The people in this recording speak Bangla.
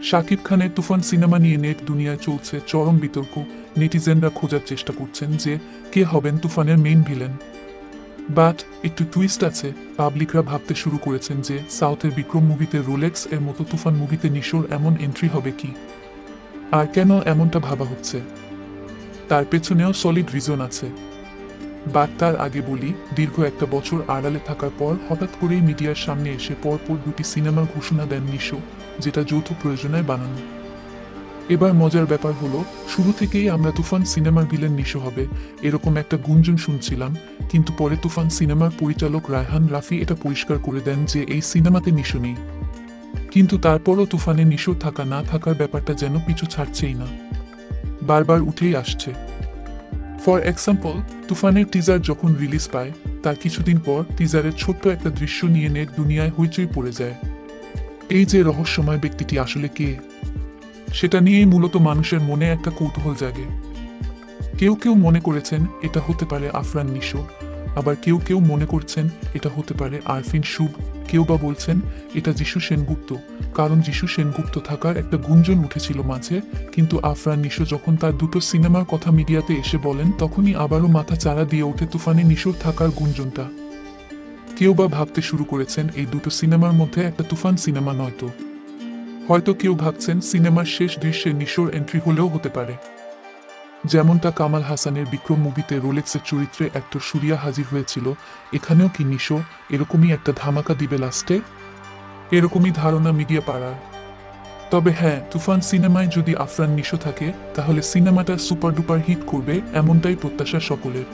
শাকিব খানের তুফান সিনেমা নিয়ে নেট দুনিয়ায় চলছে চরম বিতর্ক। নেটিজেনরা খোঁজার চেষ্টা করছেন যে কে হবেন তুফানের মেইন ভিলেন। বাট একটু টুইস্ট আছে। পাবলিকরা ভাবতে শুরু করেছেন যে সাউথের বিক্রম মুভিতে রোলেক্স এর মতো তুফান মুভিতে নিশোর এমন এন্ট্রি হবে কি, আর কেন এমনটা ভাবা হচ্ছে তার পেছনেও সলিড রিজন আছে। বাট তার আগে বলি, দীর্ঘ একটা বছর আড়ালে থাকার পর হঠাৎ করেই মিডিয়ার সামনে এসে পরপর দুটি সিনেমার ঘোষণা দেন নিশো, যেটা যৌথ প্রয়োজনায় বানানো। এবার মজার ব্যাপার হলো, শুরু থেকেই আমরা তুফান সিনেমার ভিলেন নিশো হবে এরকম একটা গুঞ্জন শুনছিলাম, কিন্তু পরে তুফান সিনেমার পরিচালক রায়হান রাফি এটা পরিষ্কার করে দেন যে এই সিনেমাতে নিশো নেই। কিন্তু তারপরও তুফানে নিশো থাকা না থাকার ব্যাপারটা যেন পিছু ছাড়ছেই না, বারবার উঠেই আসছে। ফর এক্সাম্পল, তুফানের টিজার যখন রিলিজ পায় তার কিছুদিন পর টিজারের ছোট্ট একটা দৃশ্য নিয়ে নেট দুনিয়ায় হইচই পড়ে যায়। এই যে রহস্যময় ব্যক্তিটি আসলে কে, সেটা নিয়েই মূলত মানুষের মনে একটা কৌতূহল জাগে। কেউ কেউ মনে করেছেন এটা হতে পারে আফরান নিশো, আবার কেউ কেউ মনে করছেন এটা হতে পারে আরফিন শুভ, কেউ বা বলছেন এটা যিশু সেনগুপ্ত, কারণ যিশু সেনগুপ্ত থাকার একটা গুঞ্জন উঠেছিল মাঝে। কিন্তু আফরান নিশো যখন তার দুটো সিনেমার কথা মিডিয়াতে এসে বলেন, তখনই আবারও মাথা চাড়া দিয়ে ওঠে তুফানে নিশোর থাকার গুঞ্জনটা। কেউ বা ভাবতে শুরু করেছেন এই দুটো সিনেমার মধ্যে একটা তুফান সিনেমা নয়তো। হয়তো কেউ ভাবছেন সিনেমার শেষ দৃশ্যে নিশোর এন্ট্রি হলেও হতে পারে, যেমনটা কামাল হাসানের বিক্রম মুভিতে রোলেক্সের চরিত্রে অ্যাক্টর সুরিয়া হাজির হয়েছিল। এখানেও কি নিশো এরকমই একটা ধামাকা দিবে লাস্টে? এরকমই ধারণা মিডিয়া পাড়ার। তবে হ্যাঁ, তুফান সিনেমায় যদি আফরান নিশো থাকে তাহলে সিনেমাটা সুপার ডুপার হিট করবে, এমনটাই প্রত্যাশা সকলের।